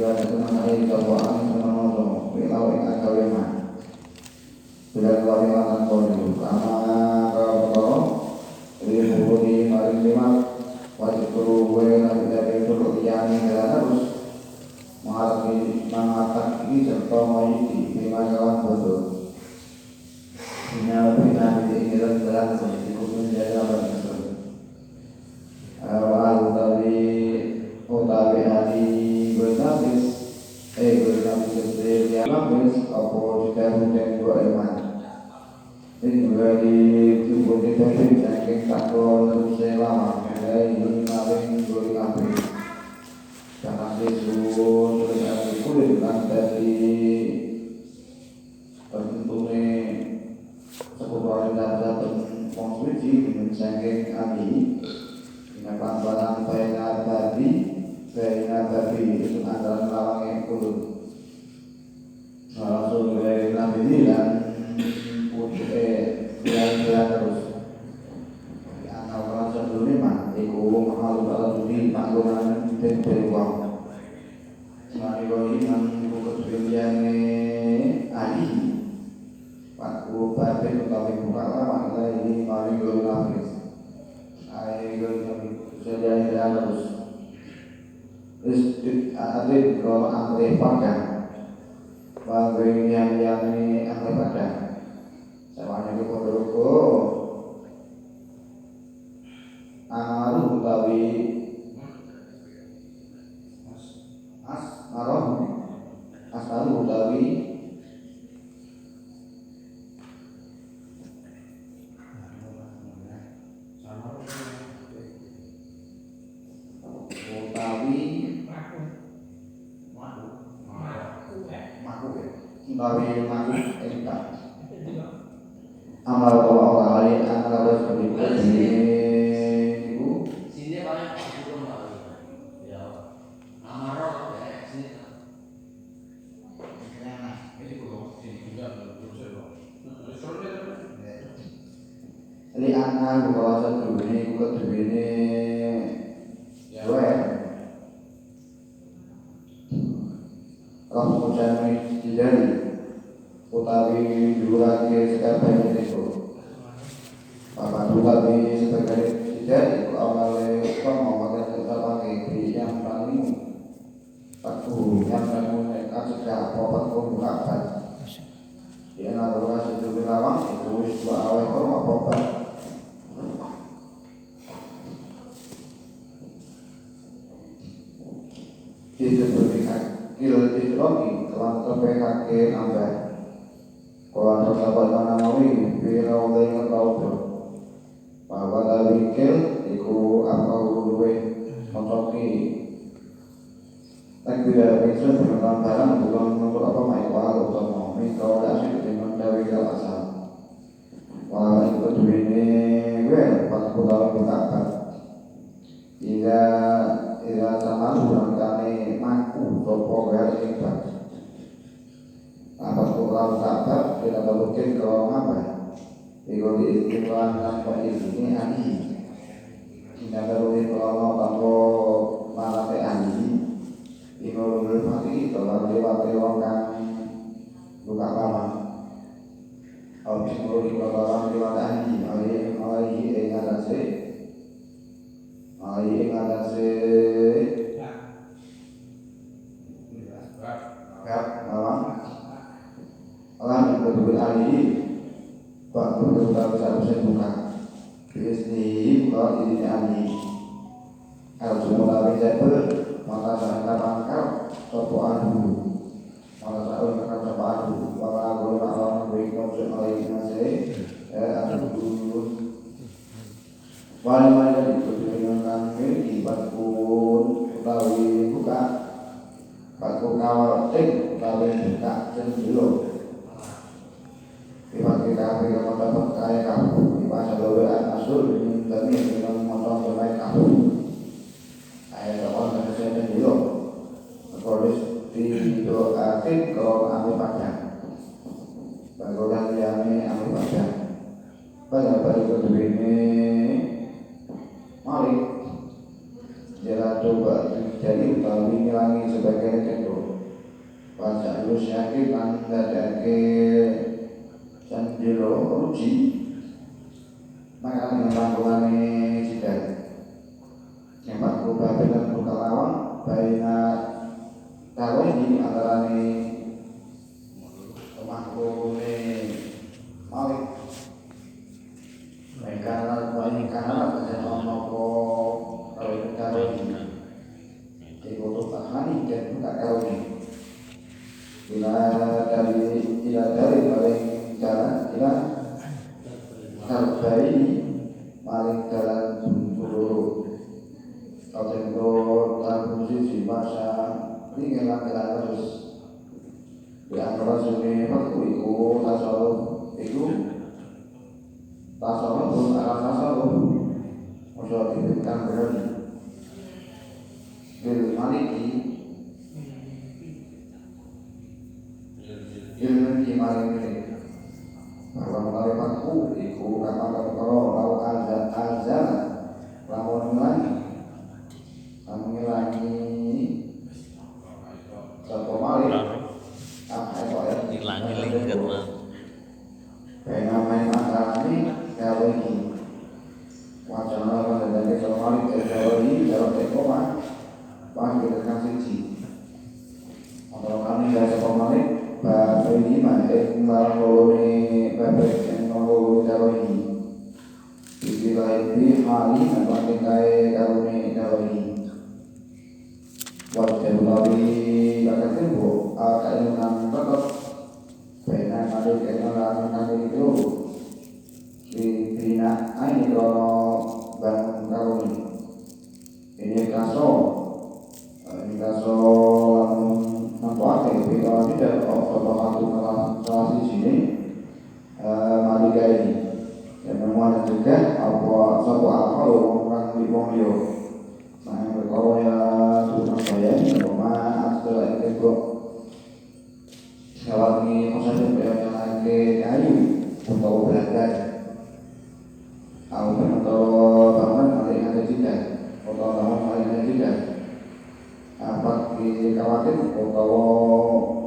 Bila teman air sopoan menolong Bilau ing agaweman Bila kewaliman kau Kama kau Ribudi maring limak wajib kuruwe nabi dari turut liyani dan harus mengatakan ini serta mayiti lima kawan bodoh Ina lebih nabi ini jalan kondisi kumpul jalan berkesan awal utawi hari bernafis bernafis sendiri yang nafis apa sudah hujan dua iman ini juga ditubuh di tadi saking takut terus lama ini maling dua kambing jangan disuruh terus ada kulit kan dari tentunya sebuah dan konstruksi dengan saking kami dengan pelan-pelan saya tadi itu antara lawang yang kulit langsung dari nabi ini dan bilang terus anak orang sebelumnya iku mahal kalau di panggungan dari uang mari kau iman buku tujuannya ali paku batin utawi buka lama ini mari kau nafis ayo sejauh terus adik kalau amri pada bagi yang ini amri pada semuanya di pondokku amaru utawi asmaru utawi amal kalau orang lain akan harus berikut ini ibu sini banyak juga ya amarok ya sini ini belum sini juga belum jadi anak kalau satu ini ya kalau kemudian dijadi utawi durasi sekarang itu apa durasi sebagai tidak itu awalnya pemawakan sebagai yang paling aku yang menemukan sejak popat pembukaan dia naruh sejauh lawang itu dua awal forma popat itu berikan ilmu telah terpehak nambah kalau terdapat manawi bila dengan tahu bahwa dari kel iku apa uluwe kontoki tak tidak bisa dengan barang bukan untuk apa mai walau sama mikro dasar dengan dari asal walau itu duene wel pas pulau bertakat tidak sama durangkane mampu sopo wel ibat apa kurang sabar tidak mungkin kalau apa itu diistilah tanpa ini ani tidak perlu kalau tanpa malah ani itu berarti kalau lewat kan buka lama kalau perlu kalau lewat ani ali ada se Allah yang betul ali waktu kita bisa buka bisnis kalau ini ali kalau semua lagi saya maka saya tangkap sopo adu maka saya akan sopo adu maka aku akan berikan oleh nasi adu wali-wali itu dengan kami pun utawi buka paku kawal utawi buka sendiri Iman kita berikan motor kaya kamu Iman seluruh asul Demi dengan motor terbaik kamu Ayah kawan dan kesehatan dulu Kolis didoakan kalau ambil padang Bagodan yang ambil padang Pada itu begini Mari Jangan coba jadi utawi ngilangi sebagai kedua terus yakin lan dadake sanjiro ruji maka dengan panggulane jidat yang patku babe dan buka lawang baina tahu ini antarane pemangkune malik mereka dan nopo kalau itu taruh ini di foto tahani dan buka taruh ini tidak dari paling jalan tidak terbaik paling jalan bulu kalau tentu terfungsi di masa ini ngelak terus di antara sini waktu itu tasawuf itu tasawuf pun akan tasawuf musuh diberikan berani bil maliki ilmu kimarin ini bahwa melalui waktu itu kata kalau lalu azan lamun mengulangi satu malik hilangi lingkar mah karena main antara ini kalau ini wacana pada dari satu malik kalau ini dalam tekoma pasti dengan siji atau kami dari satu malik bahwa ini masih melalui babak yang kalau ini dibilai hali dan pakai kalau ini wajah melalui kakak tempo akan tetap benar ada kenalan itu dibina ini kalau bangun kalau ini kaso manfaatnya kalau tidak kalau satu salah sini malika ini dan memang juga apa satu apa orang di Bongio nah kalau ya tuh saya ini rumah setelah itu kalau ini maksudnya yang lagi kayu untuk belajar atau bangun paling ada tidak atau bangun paling ada tidak apa dikhawatir atau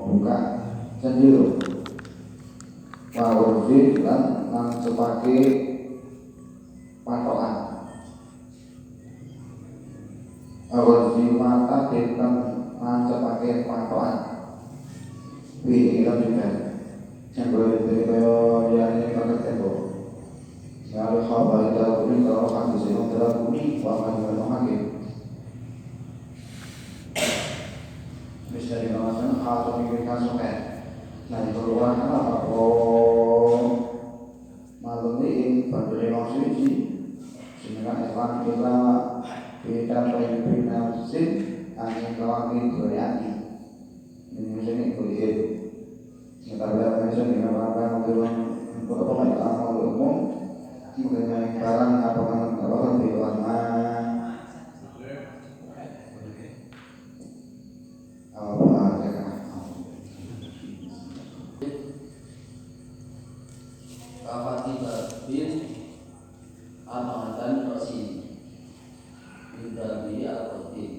buka sendiri wawurfi dan sebagai patokan wawurfi mata dan sebagai patokan kita juga yang boleh diberi yang ini pada tempo lalu khabar dalam bumi kalau hadis yang dalam bumi bahkan dengan hakim bisa dikatakan atau diberikan soket nah keluar apa malam ini pada lima suci sehingga Islam kita berikan sin angin kawangi berhati ini misalnya kuliah kita belajar misalnya apa untuk pemain umum mengenai barang apa di warna Al-Fatihah bin Al-Mahdan Rasim bin Darbi Al-Qadim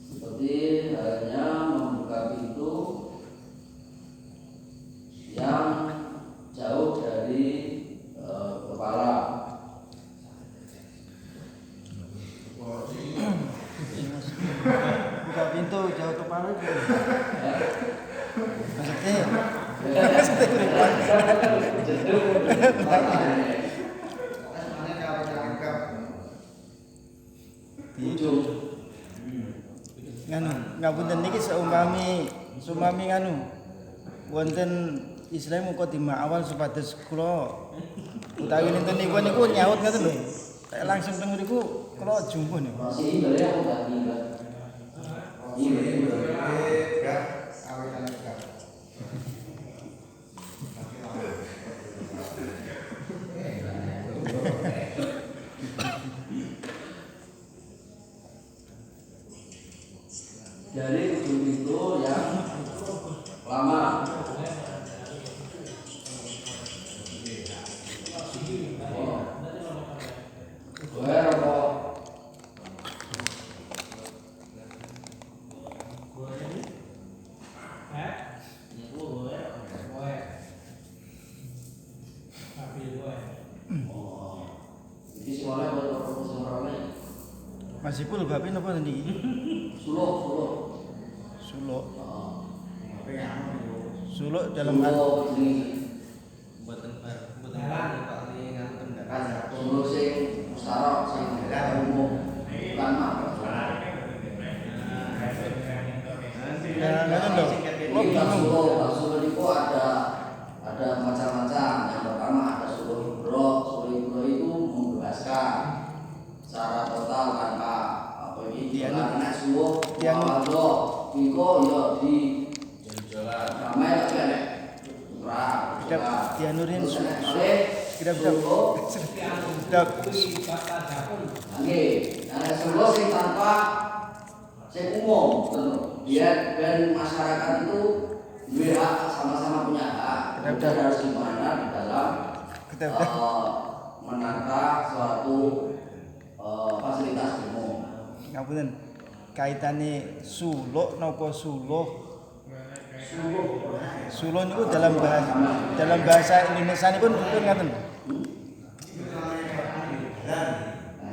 seperti halnya membuka pintu yang jauh dari kepala buka pintu jauh kepala nganu ngapunten niki seumpami nganu wonten Islam mukadimah awal supados kula utawi nenten niku nyaut ngoten lho. Kayak langsung teng mriku kula jumpuh niku. dari ujung pintu yang lama. Masih pul bape napa niki? Suluk. Suluk. Heeh. Suluk dalam Suluk ini Mboten Pak li ngantem kan suluk sing mustarok sing umum bukan mah. ya ngoten lho. Kula bingung. Suluk itu ada macam-macam. Yang pertama ada suluk ibroh. Suluk ibroh itu membebaskan secara total tanpa apa ini karena suluk waldo iko yo di ramai lagi ada Dianurin kita ada suluk sing tanpa sing umum tentu biar masyarakat itu hak sama-sama punya hak kita harus gimana di dalam menata suatu fasilitas umum. Ngapunten. Kaitane suluk napa suluh? Suluh niku dalam bahasa Indonesia nipun pun ngaten.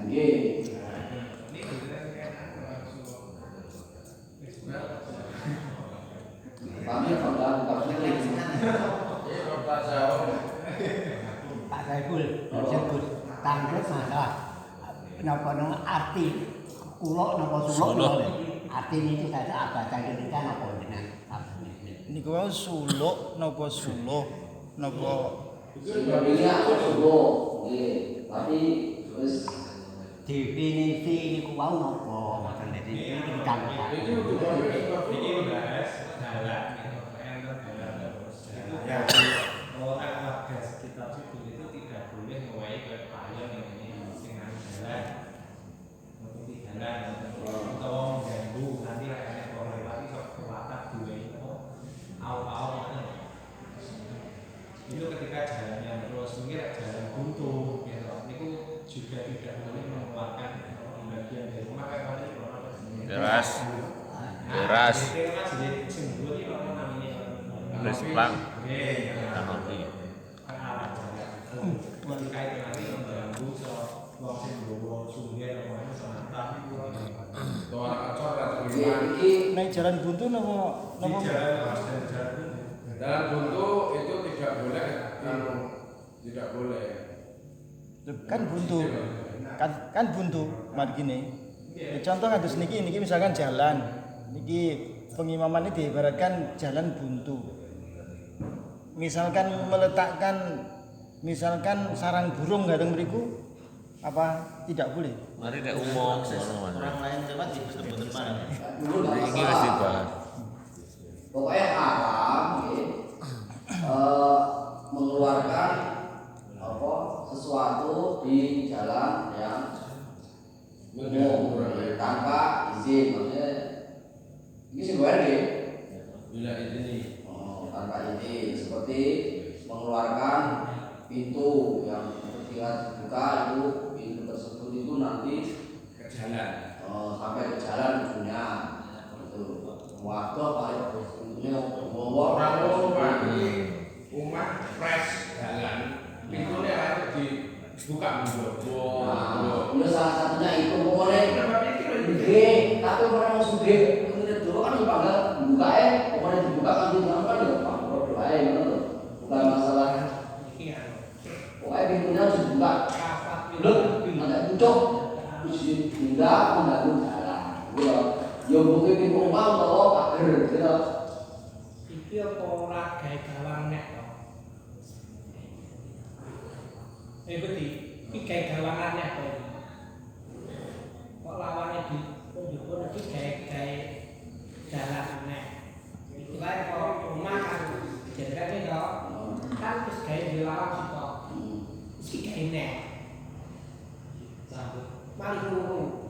Nggih. Kami kalau Pak Saiful, sebut tangkep masalah kenapa arti kulok napa suluk arti ini saja bahasa Indonesia napa jenengan Niku wau suluk napa suluh napa sebenarnya aku suluk nggih tapi wis definisi niku wau napa mboten dadi tentang ya orang warga sekitar situ itu tidak boleh mewahi ke payon yang ini dengan jalan untuk di jalan atau mengganggu nanti ada orang lagi sok kewatak dua itu awal itu ketika jalannya terus mungkin jalan buntu gitu itu juga tidak boleh mengeluarkan bagian dari rumah kayak Deras. Respang. Anomi. naik jalan buntu napa Jalan buntu itu tidak boleh, kan buntu. Kan buntu mat gini. Contoh kados niki misalkan jalan. Niki pengimaman ini diibaratkan jalan buntu. Misalkan meletakkan sarang burung gadang mriku apa tidak boleh? Mari nek umum orang lain lewat di betul-betul mana? iki wis dibahas. Pokoknya haram nggih mengeluarkan apa sesuatu di jalan yang umum tanpa izin maksudnya ini sih gue deh bila ini tanpa izin seperti mengeluarkan pintu yang ketika dibuka itu pintu tersebut itu nanti ke jalan. Sampai ke jalan ujungnya itu waktu paling pintunya Orang rumah umat fresh jalan pintunya harus dibuka mundur. Itu salah satunya itu pokoknya gede tapi orang mau suge kemudian dulu kan dipanggil buka pokoknya dibuka kan dibilang kan ya pak doa bukan masalah pokoknya pintunya harus dibuka belum ada pucuk terus tidak mengganggu jalan ya mungkin pintu rumah atau pagar gitu iki apa ora gawe galang nek to beti iki gawe gawangan nek to kok lawane di njupuk iki gawe jalan nek iki wae kok rumah kan jenenge to kan wis gawe dilawan kok iki gawe nek sambut mari ngono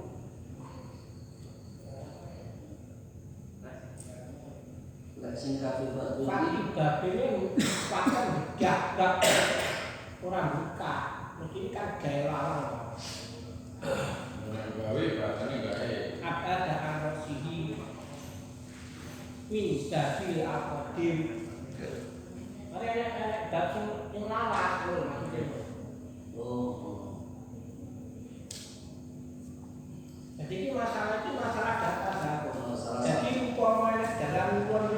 sing kabeh batu pagi babene pakan gak orang buka mungkin kan gawe larang Gawe bahasanya gawe. ada arosihi wis dadi akodim ada dasar yang lawas lho maksudnya jadi Jadi ini masalah data Zahab. Masalah. Jadi umpamanya dalam luar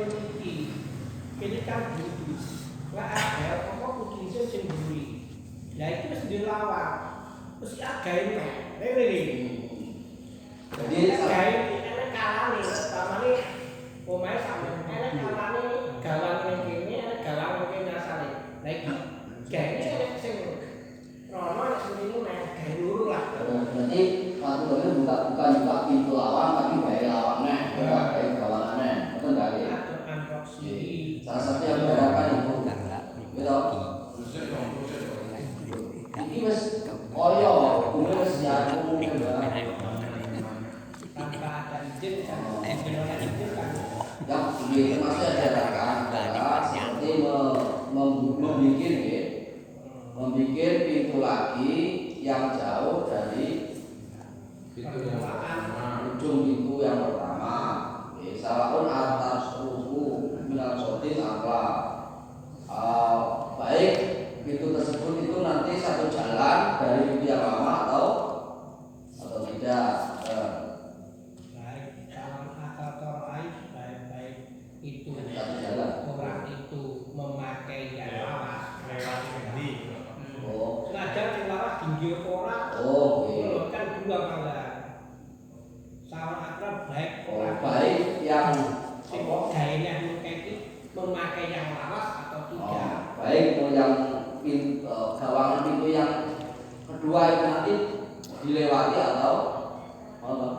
ini kan budi. Lah ada apa kudu iso sing buri. Lah itu wis dilawan. Terus again ini. Jadi again enek kalane, pamane omahe sampe enek kalane gawan ning kene, enek gawan ning kene asale. Lah iki gawe enek sing rono nek sing ini gawe luru lah. berarti waktu itu bukan juga pintu lawang tapi baik lawangnya, baik gawangannya, betul nggak ya? Unboxing. Salah satu yang membedakan itu, gitu. Proses dong, proses dong. Ini mas, koyo, kemudian mas jagung, Tanpa ada izin kan, izin kan. yang ini masih ada adalah seperti membuat pintu lagi yang jauh dari Itu yang pertama. ujung pintu yang pertama. Salahun atas ruku minal sotin apa? Baik pintu tersebut itu nanti satu jalan dari pintu yang lama atau tidak. Baik calon atau lain baik itu Satu jalan. orang itu memakai yang lawas. lewat ini. Oh, Senajan sing lawas tinggi ora. oh, Lho kan dua panggilan. Salah akrab baik oh, baik yang sing gaene memakai yang lawas atau tidak. baik itu yang gawangan pintu yang kedua itu nanti dilewati atau tidak.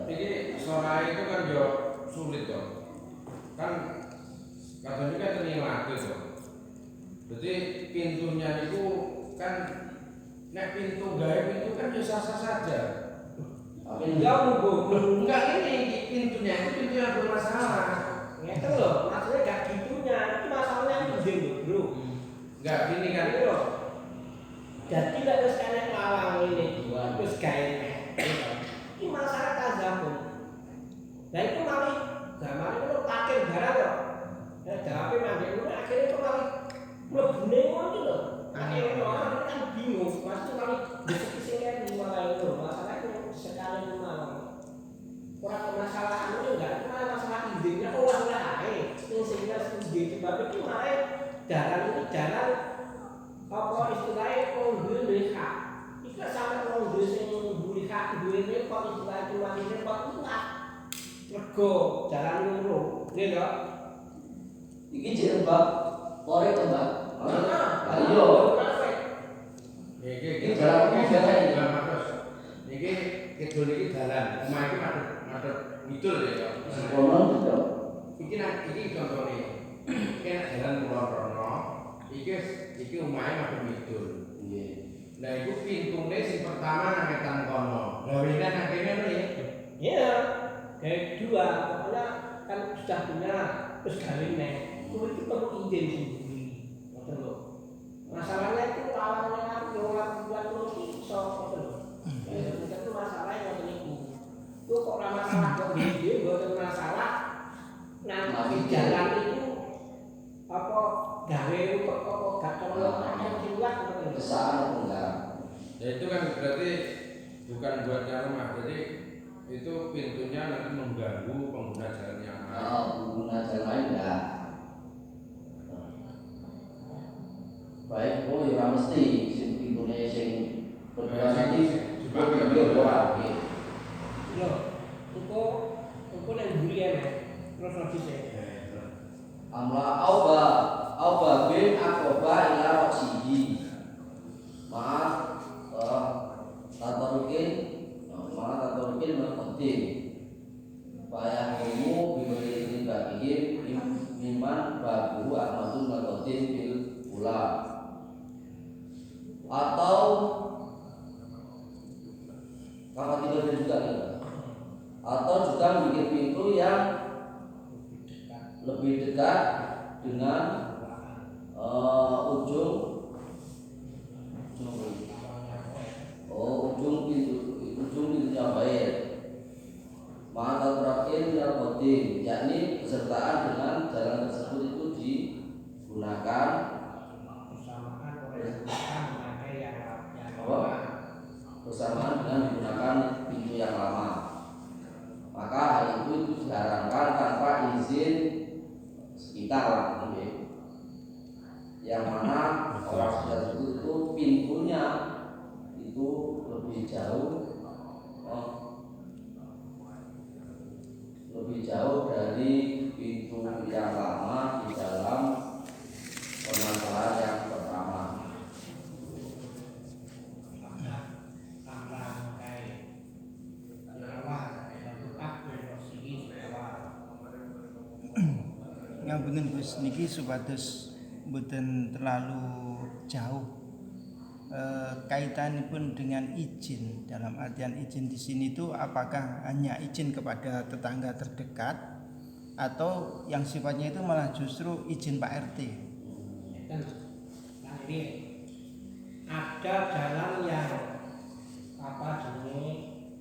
Ini suara itu kan yo sulit dong. Kan kadang juga ternyata dong. Jadi pintunya itu kan nek pintu gawe pintu kan bisa sah saja. Tapi Ya monggo. Enggak ini pintunya itu pintu yang bermasalah. Ngeten lho, maksudnya gak gitunya. Itu masalahnya izin lho, Bro. Enggak gini kan. Ini lho. Jadi lek wis enek lawang ini dua, terus gawe ini masalah tazabun. Nah itu malih zaman itu parkir barang kok. Ya jawabe mangke ngono akhirnya itu malih mlebune ngono lho. Akhirnya orang kan bingung, maksud malih besok sing kene malah lho, masalah itu sekali malah. Ora masalah anu enggak, malah masalah izinnya ora ae. Sehingga izin sebab itu malah jalan itu jalan apa istilahnya kondul duwe hak. Iku sampe kondul sing duwe hak duwe kok istilahnya cuma ini kok enggak. Rego jalan loro, nggih lho. iki jeneng bab korek to, Mbak. Ayo. Iki jalan iki jalan. jalan terus. Iki kidul iki dalan. Omah iki madhep ngidul ya. Konon itu. Iki contone. Iki nek jalan kulon rono, iki omahe madhep ngidul. Nggih. Nah, iku pintune sing pertama nang etan kono. Gawene nang kene lho ya. Iya. Kayak kedua, pokoknya kan sudah punya terus kawin nek. Itu perlu izin sendiri. Ngoten lho. Masalahnya itu awalnya orang buat lo iso ngoten lho. Itu masalahnya ngoten niku. Itu kok ora masalah kok dia mboten masalah. Nanti jalan itu apa gawe untuk apa gak colok yang dibuat ngoten lho. Kesalahan atau enggak? Ya itu kan berarti bukan buatnya rumah. Jadi itu pintunya nanti mengganggu pengguna jalan yang lain. Pengguna jalan lain enggak. Baik, oh ya mesti sing pintune sing kedua nanti dipakai ora. Lho, engko nek mburi ya, terus lagi sih. Amla auba bin akoba ila roksihi. Maaf, tatarukin berpenting. Bayang kamu biberi bagiin iman babu ahmadun nakotin bil pula. Atau kakak tidur juga gitu. Atau juga bikin pintu yang lebih dekat dengan ujung pintunya baik. Maka terakhir yang penting yakni kesertaan dengan jalan tersebut itu digunakan bersamaan oleh memakai yang bersamaan dengan digunakan jalan yang mana orang sudah itu pintunya itu lebih jauh dari pintu yang lama di dalam permasalahan yang pertama. Ngapunten Gus niki supados mboten terlalu jauh kaitanipun dengan izin. Dalam artian izin di sini itu apakah hanya izin kepada tetangga terdekat atau yang sifatnya itu malah justru izin Pak RT? Nah ini ada jalan yang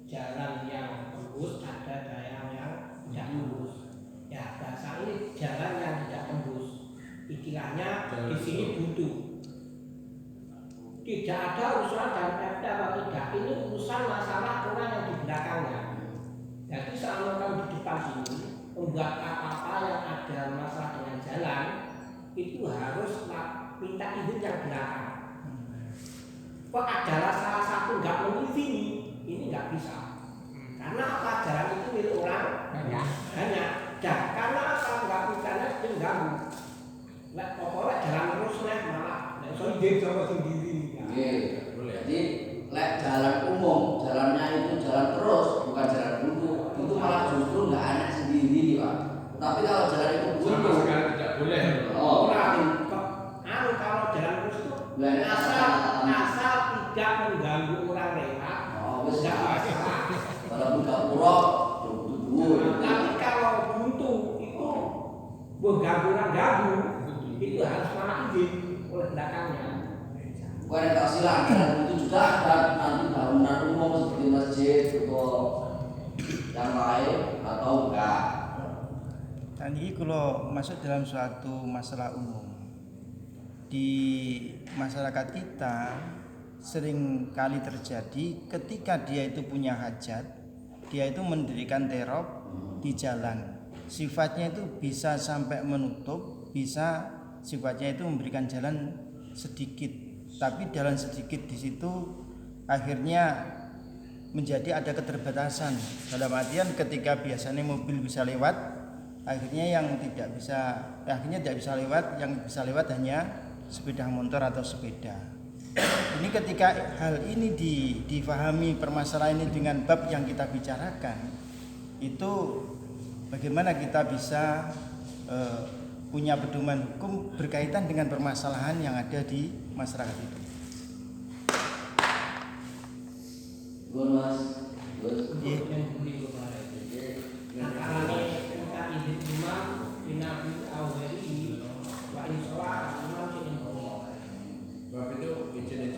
jalan yang tembus, ada jalan yang tidak tembus. Ya bahasa ini jalan yang tidak tembus. Istilahnya di sini buntu. Tidak ada urusan dan RT atau tidak. Ini urusan masalah orang yang di belakangnya. Jadi selama kamu di depan sini membuat apa-apa yang ada masalah dengan jalan itu harus minta izin yang belakang. Kok adalah salah satu nggak mengizini, ini nggak bisa. Karena apa jalan itu milik orang banyak. Dan karena apa nggak misalnya itu ganggu. Pokoknya jalan terus malah izin sama sendiri. Jadi jalan umum, jalannya itu jalan terus, bukan jalan buntu. Itu malah justru nggak enak sendiri, Pak. Tapi kalau jalan itu buntu, sama sekali tidak boleh. Kalau jalan terus itu asal tidak mengganggu orang lewat, tidak masalah. Kalau buka purok, Tapi kalau buntu itu mengganggu orang ganggu, itu harus malah izin oleh belakangnya. bukan tak silang itu juga ada nanti bangunan umum seperti masjid atau yang lain atau enggak. Dan ini kalau masuk dalam suatu masalah umum di masyarakat kita sering kali terjadi ketika dia itu punya hajat, dia itu mendirikan terop di jalan. Sifatnya itu bisa sampai menutup, bisa sifatnya itu memberikan jalan sedikit. Tapi jalan sedikit di situ akhirnya menjadi ada keterbatasan. Dalam artian ketika biasanya mobil bisa lewat, akhirnya tidak bisa lewat, yang bisa lewat hanya sepeda motor atau sepeda. Ini ketika hal ini difahami permasalahan ini dengan bab yang kita bicarakan, itu bagaimana kita bisa punya pedoman hukum berkaitan dengan permasalahan yang ada di masyarakat itu. Sebab itu izin-izin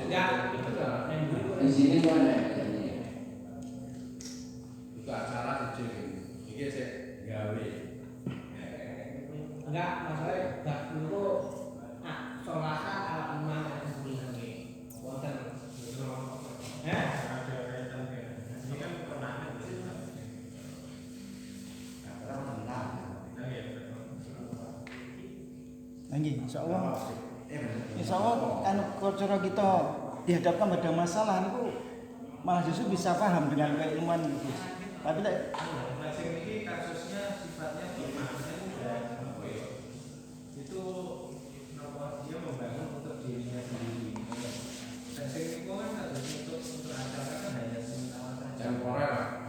Di sini mana? itu acara izin. Ini saya gawe. Enggak, masalahnya enggak dulu solakan ala imam yang sebelumnya wonten ada kaitan ini kan pernah Nggih, insyaallah anu cara kita dihadapkan pada masalah niku malah justru bisa paham dengan keilmuan itu. Tapi ini kasusnya sifatnya itu dia membangun untuk dirinya sendiri. Sing niku kan harus untuk acara kan hanya sementara saja. Temporer.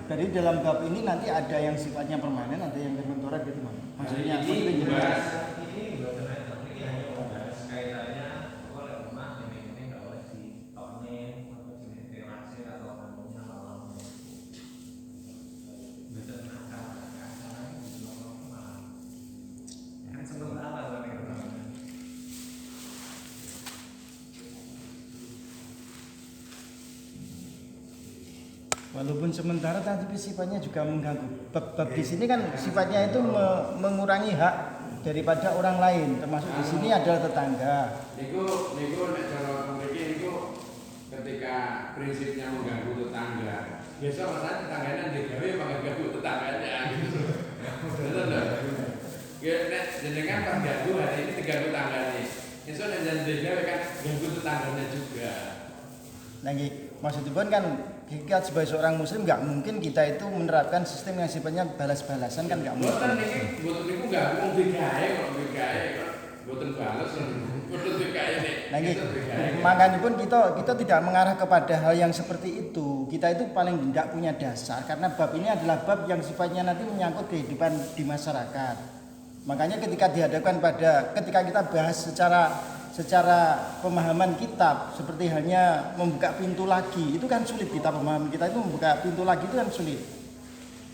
Jadi dalam bab ini nanti ada yang sifatnya permanen, ada yang temporer gitu Mas. Maksudnya ini hanya membahas kaitannya oleh rumah ini enggak boleh ditonin atau direlasi atau kamunya malam. Betul kan sementara kan. Walaupun sementara tapi sifatnya juga mengganggu. Bab di sini kan sifatnya itu mengurangi hak daripada orang lain, termasuk di sini adalah tetangga. Niku nek cara mriki niku ketika prinsipnya mengganggu tetangga biasa masalah tetangganya di gawe pakai ganggu tetangganya gitu. Betul loh. Ya nek jenengan pas ganggu hari ini diganggu tetangganya. Besok nek jangan di gawe kan ganggu tetangganya juga. Nah, maksudnya kan kita sebagai seorang muslim nggak mungkin kita itu menerapkan sistem yang sifatnya balas-balasan kan nggak mungkin. Boten niki boten niku gak wong begae kok boten balas boten begae nek. Nah, makanya pun kita tidak mengarah kepada hal yang seperti itu. Kita itu paling tidak punya dasar karena bab ini adalah bab yang sifatnya nanti menyangkut kehidupan di masyarakat. Makanya ketika ketika kita bahas secara pemahaman kitab seperti hanya membuka pintu lagi, itu kan sulit. Kita pemahaman kita itu membuka pintu lagi itu kan sulit.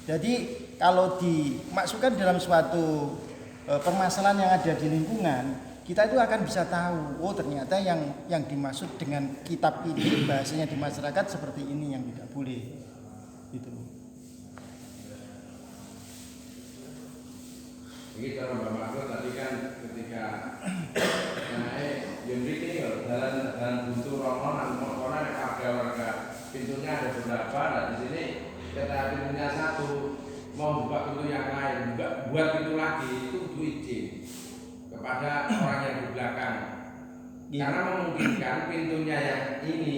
Jadi kalau dimasukkan dalam suatu permasalahan yang ada di lingkungan, kita itu akan bisa tahu, oh ternyata yang dimaksud dengan kitab ini bahasanya di masyarakat seperti ini yang tidak boleh. Gitu. Ini cara Mbak Makro tadi kan ketika naik yang ini jalan buntu rombongan motornya ada warga pintunya ada beberapa. Nah di sini kita pintunya satu mau buka pintu yang lain buat pintu lagi itu butuh izin kepada orang yang di belakang karena memungkinkan pintunya yang ini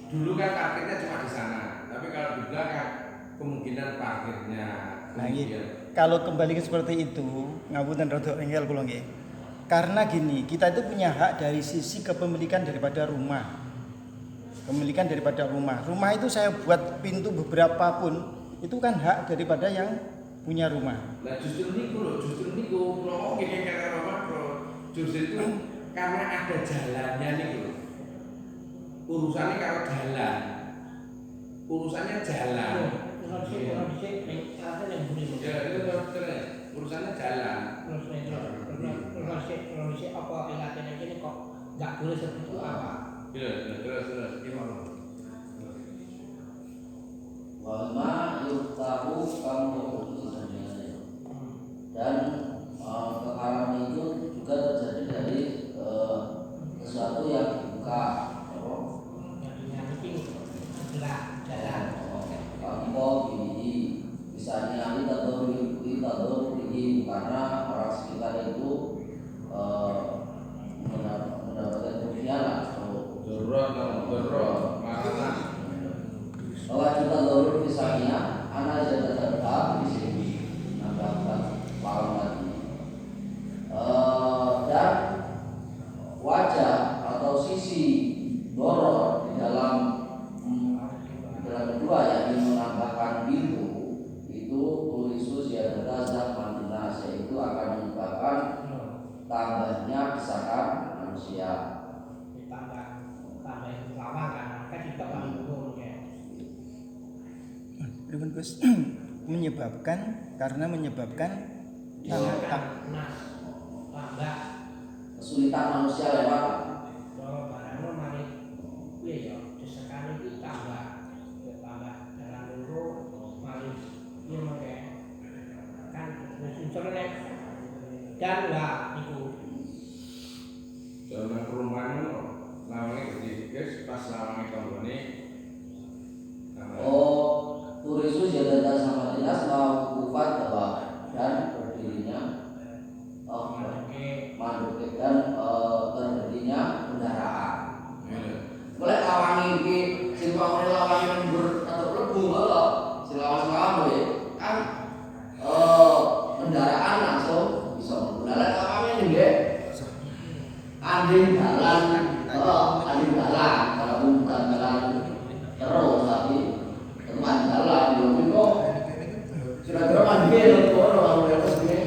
dulu kan parkirnya cuma di sana tapi kalau di belakang kemungkinan parkirnya kalau kembali ke seperti itu ngapunten rada engel kula nggih. Karena gini, kita itu punya hak dari sisi kepemilikan daripada rumah. Kepemilikan daripada rumah. Rumah itu saya buat pintu beberapa pun itu kan hak daripada yang punya rumah. Nah justru niku kula ngene karo makro. Justru itu karena ada jalannya niku lho. Urusannya kalau jalan. Urusannya jalan. Ya itu terus urusannya jalan. Terus apa ingatnya ini kok nggak boleh seperti itu apa? Terus gimana? Wama yuktahu kamu dan keharaman itu juga terjadi dari sesuatu yang dibuka. Kamu ini misalnya kita ini karena orang sekitar itu mendapatkan kerugian atau Dorot, makanya bahwa kita dorong misalnya anak jadi tetap di sini mendapatkan paham lagi dan wajah atau sisi dorong di dalam kedua yang menambahkan pintu itu tulisus ya berdasar mantinas yaitu akan menyebabkan tambahnya desakan manusia. Tambah lama kan kita paling umum ya. Gus menyebabkan tambah kesulitan manusia lewat kalau barangnya mari ya desakan itu tambah jalan dulu mari ini mengke kan instrumen dan enggak itu jalan perumahan itu namanya gede guys pas namanya kampanye turisus ya tentang sama dinas mau kufat bahwa dan berdirinya manduk dan berdirinya kendaraan. Boleh lawangi iki sing kok lawangi lembur atau lebu lho. Sing lawan-lawan kan kendaraan langsung bisa menggunakan lawangi nggih. Anding dalan kalau bukan jalan terus tapi teman jalan itu kira-kira mandi orang yang segini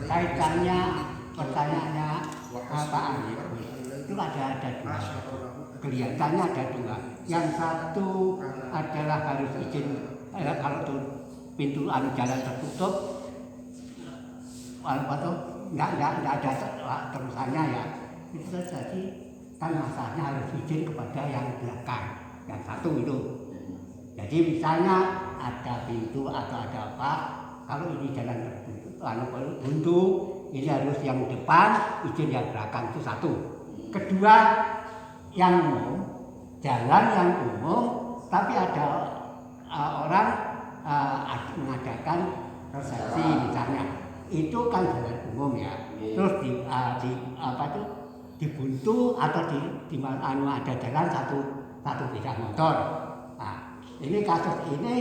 kaitannya pertanyaannya apa itu ada dua kelihatannya ada dua yang satu adalah harus izin kalau tuh pintu jalan tertutup atau enggak ada terusannya ya itu jadi kan masalahnya harus izin kepada yang belakang yang satu itu jadi misalnya ada pintu atau ada apa kalau ini jalan tertutup buntu ini harus yang depan izin yang belakang itu satu kedua yang umum jalan yang umum tapi ada orang mengadakan resepsi misalnya, itu kan jalan umum ya. Terus di apa itu dibuntu atau di mana ada jalan satu sepeda motor. Nah, ini kasus ini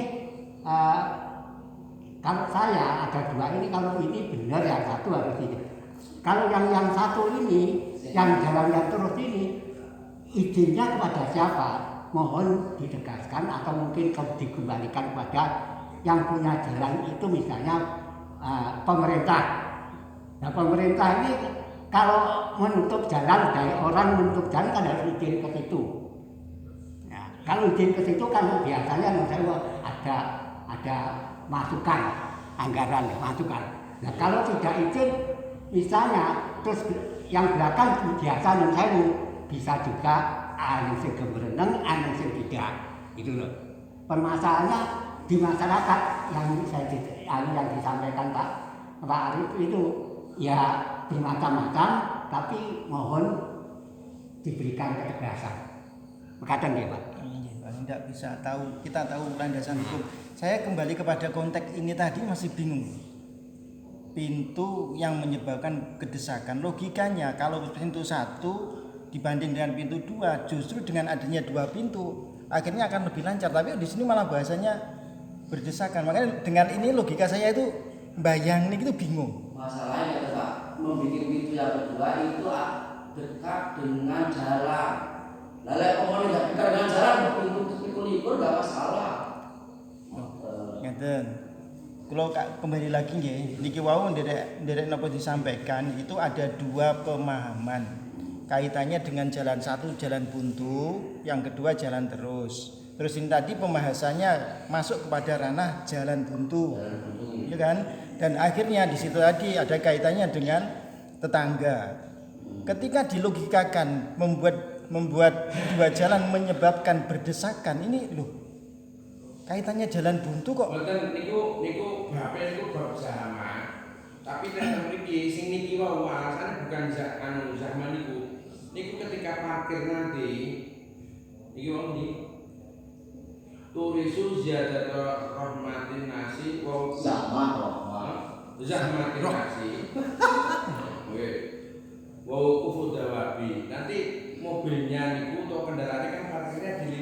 kalau saya ada dua ini, kalau ini benar yang satu harus ini. Kalau yang satu ini, yang jalan yang terus ini, izinnya kepada siapa? Mohon ditegaskan atau mungkin dikembalikan kepada yang punya jalan itu, misalnya pemerintah. Nah, pemerintah ini kalau menutup jalan, dari orang menutup jalan kan harus izin ke situ. Nah, kalau izin ke situ kan biasanya misalnya ada masukan anggaran, masukan. Nah, kalau tidak izin, misalnya terus yang belakang biasa yang saya bisa juga yang sing berenang, yang sing tidak, gitu loh. Permasalahannya di masyarakat yang disampaikan Pak Arif itu ya bermacam-macam, tapi mohon diberikan ketegasan. Kadang ya Pak. Tidak bisa tahu, kita tahu landasan hukum. Saya kembali kepada konteks ini tadi masih bingung. Pintu yang menyebabkan kedesakan, logikanya kalau pintu 1 dibanding dengan pintu 2, justru dengan adanya 2 pintu akhirnya akan lebih lancar. Tapi di sini malah bahasanya berdesakan. Makanya dengan ini logika saya itu bayang ini itu bingung. Masalahnya Pak, membuat pintu yang kedua itu dekat dengan jalan. Lalu kalau tidak dekat dengan jalan, pintu libur nggak masalah. Ngeten. Kalau kembali lagi nggih, niki wau nderek napa disampaikan itu ada 2 pemahaman. Kaitannya dengan jalan 1 jalan buntu, yang kedua jalan terus. Terus ini tadi pembahasannya masuk kepada ranah jalan buntu. Ya kan? Dan akhirnya di situ tadi ada kaitannya dengan tetangga. Ketika dilogikakan membuat 2 jalan menyebabkan berdesakan, ini loh kaitannya jalan buntu kok. Mboten niku bab sama. Tapi nek mriki sing niki wau alasane bukan zaman niku. Niku ketika parkir nanti iki wong di turisu ziyadatu rahmatin nasi wa zahmatin nasi. Oke. Wa kufu dawabi. Nanti mobilnya niku atau kendaraannya kan parkirnya di